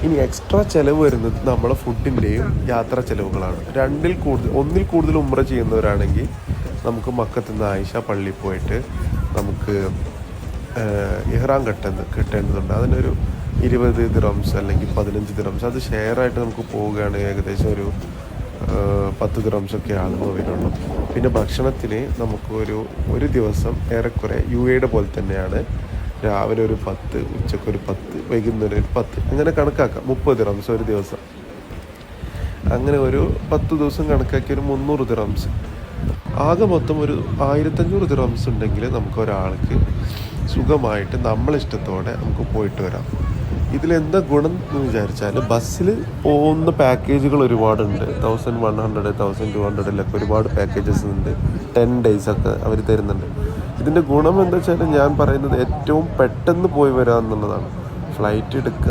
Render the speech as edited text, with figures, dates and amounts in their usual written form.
ഇനി എക്സ്ട്രാ ചിലവ് വരുന്നത് നമ്മളെ ഫുഡിൻ്റെയും യാത്രാ ചിലവുകളാണ്. ഒന്നിൽ കൂടുതൽ ഉംറ ചെയ്യുന്നവരാണെങ്കിൽ നമുക്ക് മക്കത്ത് നിന്ന് ആയിഷ പള്ളിയിൽ പോയിട്ട് നമുക്ക് ഇഹ്റാം കിട്ടേണ്ടതുണ്ട്. അതിനൊരു 20 ദിറംസ് അല്ലെങ്കിൽ 15 ദിറംസ്, അത് ഷെയറായിട്ട് നമുക്ക് പോവുകയാണ് ഏകദേശം ഒരു 10 ദിറംസൊക്കെ ആകുമ്പോൾ വരുള്ളൂ. പിന്നെ ഭക്ഷണത്തിന് നമുക്ക് ഒരു ദിവസം ഏറെക്കുറെ UAE പോലെ തന്നെയാണ്. രാവിലെ ഒരു 10, ഉച്ചക്കൊരു 10, വൈകുന്നേരം ഒരു 10, അങ്ങനെ കണക്കാക്കാം. 30 ദിറംസ് ഒരു ദിവസം. അങ്ങനെ ഒരു 10 ദിവസം കണക്കാക്കി ഒരു 300 ദിറംസ്. ആകെ മൊത്തം ഒരു 1500 ദിറംസ് ഉണ്ടെങ്കിൽ നമുക്ക് ഒരാൾക്ക് സുഖമായിട്ട് നമ്മളിഷ്ടത്തോടെ നമുക്ക് പോയിട്ട് വരാം. ഇതിലെന്താ ഗുണം എന്ന് വിചാരിച്ചാൽ, ബസ്സിൽ പോകുന്ന പാക്കേജുകൾ ഒരുപാടുണ്ട്. 1100, 1200 ഒരുപാട് പാക്കേജസ് ഉണ്ട്. 10 days ഒക്കെ അവർ തരുന്നുണ്ട്. ഇതിൻ്റെ ഗുണം എന്താ വെച്ചാൽ, ഞാൻ പറയുന്നത് ഏറ്റവും പെട്ടെന്ന് പോയി വരാമെന്നുള്ളതാണ്. ഫ്ലൈറ്റ് എടുക്കുക,